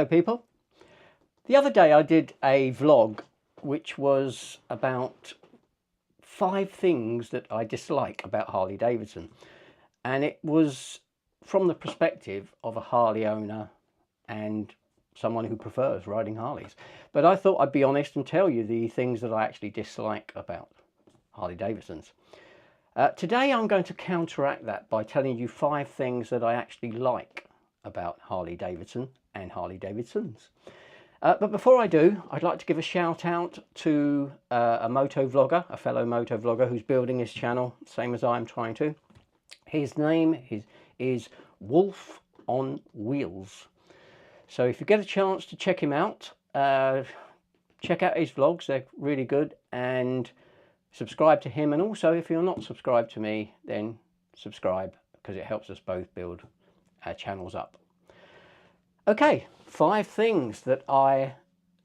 Hello people. The other day I did a vlog which was about 5 things that I dislike about Harley Davidson, and it was from the perspective of a Harley owner and someone who prefers riding Harleys. But I thought I'd be honest and tell you the things that I actually dislike about Harley Davidsons. Today I'm going to counteract that by telling you 5 things that I actually like about Harley Davidson and Harley Davidsons. But before I do, I'd like to give a shout out to a moto vlogger, a fellow moto vlogger who's building his channel, same as I'm trying to. His name is Wolf on Wheels. So if you get a chance to check him out, check out his vlogs, they're really good, and subscribe to him. And also, if you're not subscribed to me, then subscribe, because it helps us both build our channels up. Okay, 5 things that I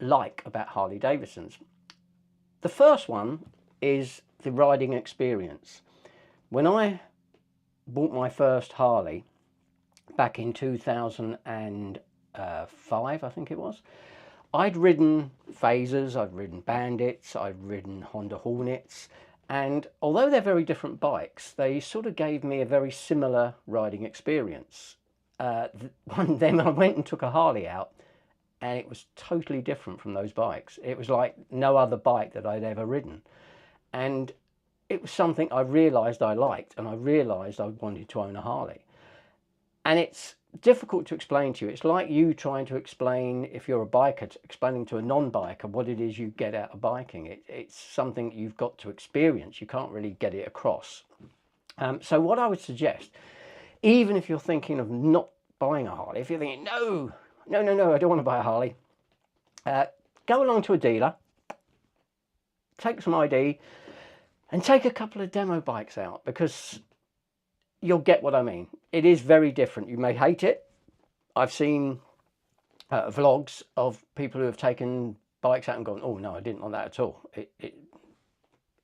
like about Harley Davidsons. The first one is the riding experience. When I bought my first Harley back in 2005, I think it was, I'd ridden Phasers, I'd ridden Bandits, I'd ridden Honda Hornets, and although they're very different bikes, they sort of gave me a very similar riding experience. One day I went and took a Harley out, and it was totally different from those bikes. It was like no other bike that I'd ever ridden, and it was something I realised I liked, and I realised I wanted to own a Harley. And it's difficult to explain to you. It's like you trying to explain, if you're a biker, explaining to a non-biker what it is you get out of biking. It's something you've got to experience. You can't really get it across. So what I would suggest, even if you're thinking of not buying a Harley, if you're thinking, no, I don't want to buy a Harley, go along to a dealer, take some ID, and take a couple of demo bikes out, because you'll get what I mean. It is very different. You may hate it. I've seen vlogs of people who have taken bikes out and gone, oh no, I didn't want that at all.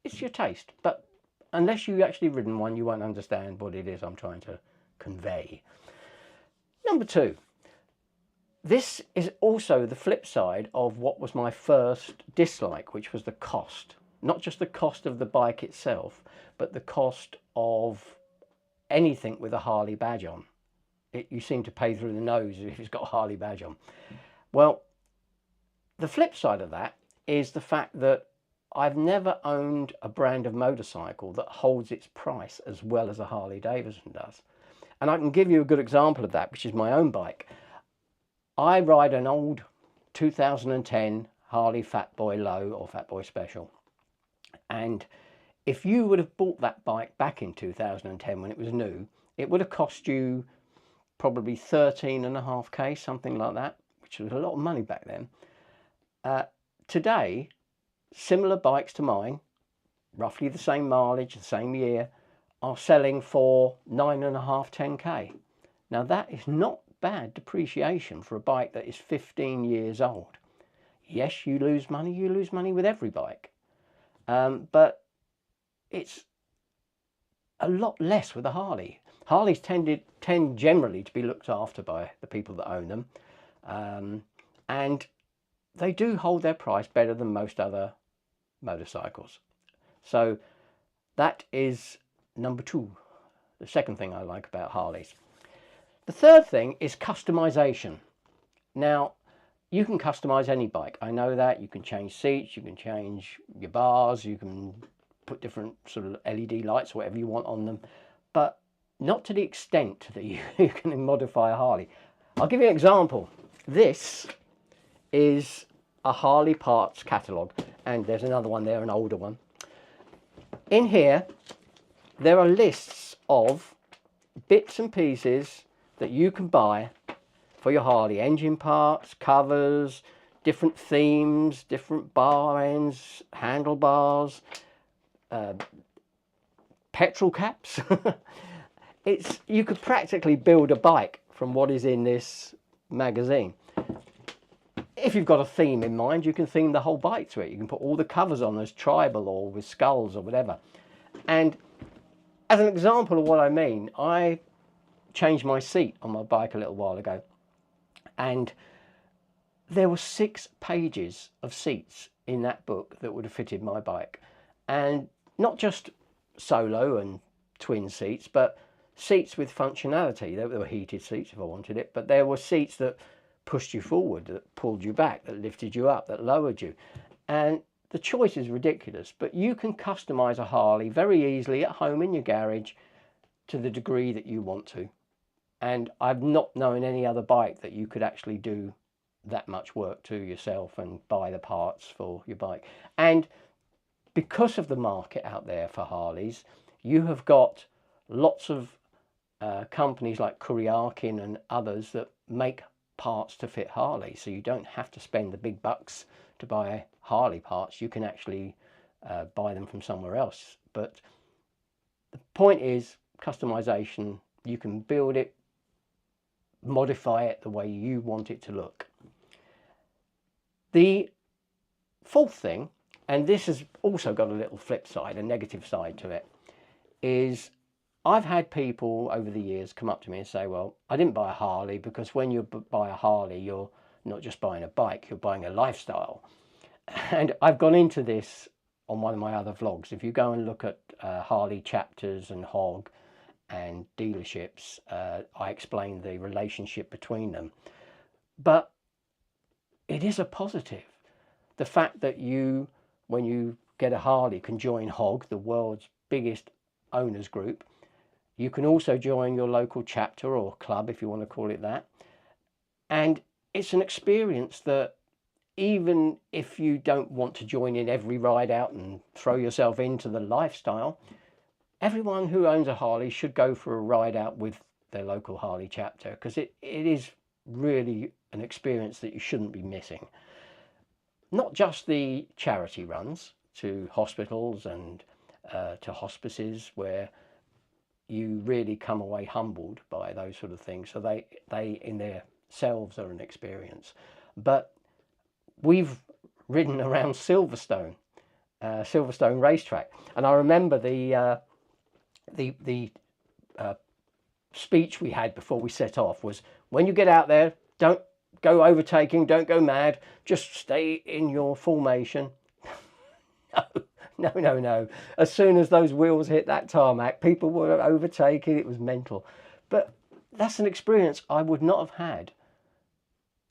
It's your taste, but unless you've actually ridden one, you won't understand what it is I'm trying to convey. Number 2, this is also the flip side of what was my first dislike, which was the cost. Not just the cost of the bike itself, but the cost of anything with a Harley badge on. You seem to pay through the nose if it's got a Harley badge on. Well, the flip side of that is the fact that I've never owned a brand of motorcycle that holds its price as well as a Harley Davidson does. And I can give you a good example of that, which is my own bike. I ride an old 2010 Harley Fat Boy Low or Fat Boy Special. And if you would have bought that bike back in 2010 when it was new, it would have cost you probably 13.5k, something like that, which was a lot of money back then. Today, similar bikes to mine, roughly the same mileage, the same year, are selling for 9.5, 10k. Now that is not bad depreciation for a bike that is 15 years old. Yes, you lose money with every bike. But it's a lot less with a Harley. Harleys tend generally to be looked after by the people that own them. And they do hold their price better than most other motorcycles. So that is number 2, the second thing I like about Harleys. The third thing is customization. Now, you can customize any bike. I know that. You can change seats, you can change your bars, you can put different sort of LED lights, whatever you want on them, but not to the extent that you can modify a Harley. I'll give you an example. This is a Harley parts catalogue, and there's another one there, an older one. In here, there are lists of bits and pieces that you can buy for your Harley. Engine parts, covers, different themes, different bar ends, handlebars, petrol caps. You could practically build a bike from what is in this magazine. If you've got a theme in mind, you can theme the whole bike to it. You can put all the covers on as tribal or with skulls or whatever. And as an example of what I mean, I changed my seat on my bike a little while ago, and there were 6 pages of seats in that book that would have fitted my bike, and not just solo and twin seats, but seats with functionality. There were heated seats if I wanted it, but there were seats that pushed you forward, that pulled you back, that lifted you up, that lowered you. And the choice is ridiculous, but you can customize a Harley very easily at home in your garage to the degree that you want to. And I've not known any other bike that you could actually do that much work to yourself and buy the parts for your bike. And because of the market out there for Harleys, you have got lots of companies like Kuriakin and others that make parts to fit Harley, so you don't have to spend the big bucks to buy Harley parts. You can actually buy them from somewhere else. But the point is customization. You can build it, modify it the way you want it to look. The fourth thing, and this has also got a little flip side, a negative side to it, is I've had people over the years come up to me and say, well, I didn't buy a Harley because when you buy a Harley, you're not just buying a bike, you're buying a lifestyle. And I've gone into this on one of my other vlogs. If you go and look at Harley chapters and Hog and dealerships, I explain the relationship between them. But it is a positive. The fact that you, when you get a Harley, can join Hog, the world's biggest owners group. You can also join your local chapter or club, if you want to call it that. And it's an experience that even if you don't want to join in every ride out and throw yourself into the lifestyle, everyone who owns a Harley should go for a ride out with their local Harley chapter, because it is really an experience that you shouldn't be missing. Not just the charity runs to hospitals and to hospices where you really come away humbled by those sort of things. So they in themselves are an experience. But we've ridden around Silverstone racetrack, and I remember the speech we had before we set off was, when you get out there, don't go overtaking, don't go mad, just stay in your formation. No. As soon as those wheels hit that tarmac, people were overtaking. It was mental. But that's an experience I would not have had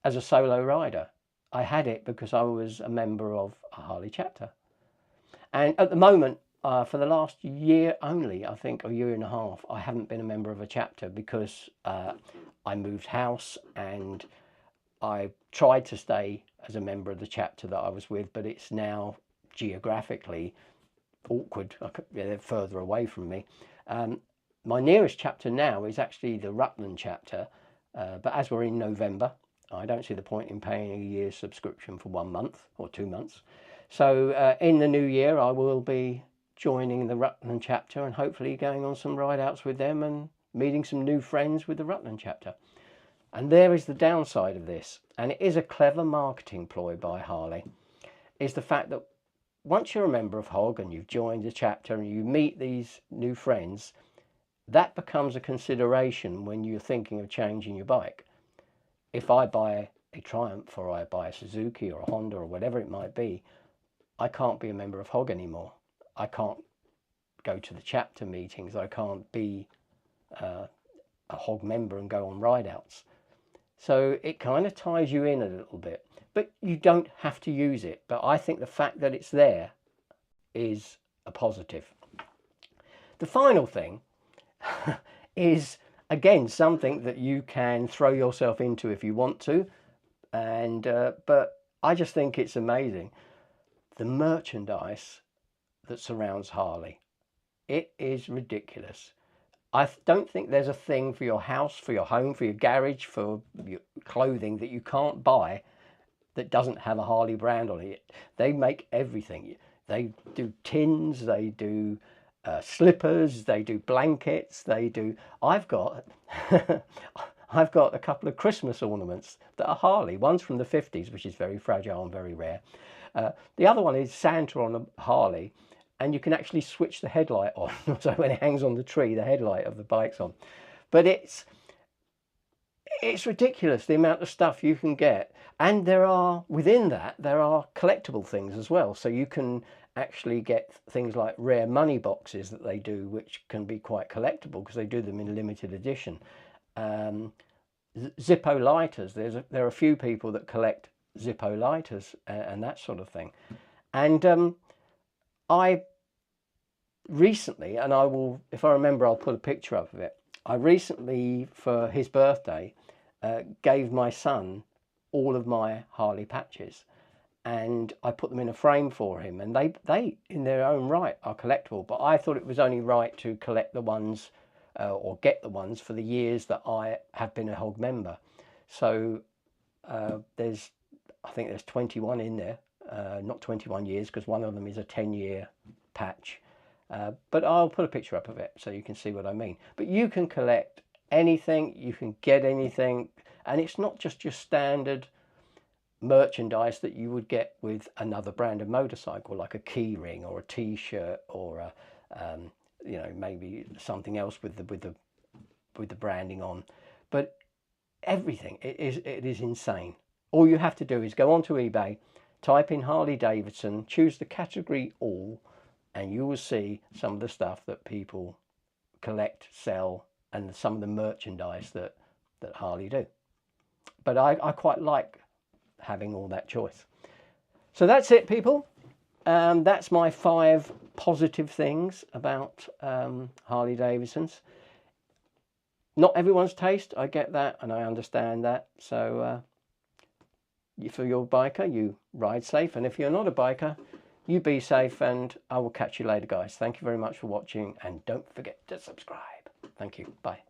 as a solo rider. I had it because I was a member of a Harley chapter. And at the moment, for the last year only, I think a year and a half, I haven't been a member of a chapter because I moved house, and I tried to stay as a member of the chapter that I was with, but it's now geographically awkward. They're further away from me. My nearest chapter now is actually the Rutland chapter, but as we're in November, I don't see the point in paying a year's subscription for 1 month or 2 months. So in the new year, I will be joining the Rutland chapter and hopefully going on some ride outs with them and meeting some new friends with the Rutland chapter. And there is the downside of this, and it is a clever marketing ploy by Harley, is the fact that once you're a member of Hog and you've joined the chapter and you meet these new friends, that becomes a consideration when you're thinking of changing your bike. If I buy a Triumph or I buy a Suzuki or a Honda or whatever it might be, I can't be a member of Hog anymore. I can't go to the chapter meetings. I can't be a Hog member and go on ride outs. So it kind of ties you in a little bit, but you don't have to use it. But I think the fact that it's there is a positive. The final thing is, again, something that you can throw yourself into if you want to. And but I just think it's amazing. The merchandise that surrounds Harley. It is ridiculous. I don't think there's a thing for your house, for your home, for your garage, for your clothing that you can't buy that doesn't have a Harley brand on it. They make everything. They do tins, they do slippers, they do blankets, they do... I've got a couple of Christmas ornaments that are Harley. One's from the 50s, which is very fragile and very rare. The other one is Santa on a Harley, and you can actually switch the headlight on. So when it hangs on the tree, the headlight of the bike's on. But It's ridiculous the amount of stuff you can get, and there are, within that, there are collectible things as well. So you can actually get things like rare money boxes that they do, which can be quite collectible because they do them in limited edition. Zippo lighters, there are a few people that collect Zippo lighters and that sort of thing. And I recently, and I will, if I remember, I'll put a picture up of it. I recently, for his birthday, gave my son all of my Harley patches, and I put them in a frame for him, and they in their own right are collectible, but I thought it was only right to collect the ones or get the ones for the years that I have been a hog member. So I think there's 21 in there, not 21 years, because one of them is a 10-year patch. But I'll put a picture up of it so you can see what I mean. But you can collect anything, you can get anything, and it's not just your standard merchandise that you would get with another brand of motorcycle, like a key ring or a t-shirt or a, you know, maybe something else with the branding on. But everything, it is insane. All you have to do is go onto eBay, type in Harley Davidson, choose the category all, and you will see some of the stuff that people collect, sell, and some of the merchandise that Harley do. But I quite like having all that choice. So that's it, people. That's my 5 positive things about Harley Davidsons. Not everyone's taste, I get that, and I understand that. So if you're a biker, you ride safe, and if you're not a biker, you be safe, and I will catch you later, guys. Thank you very much for watching, and don't forget to subscribe. Thank you. Bye.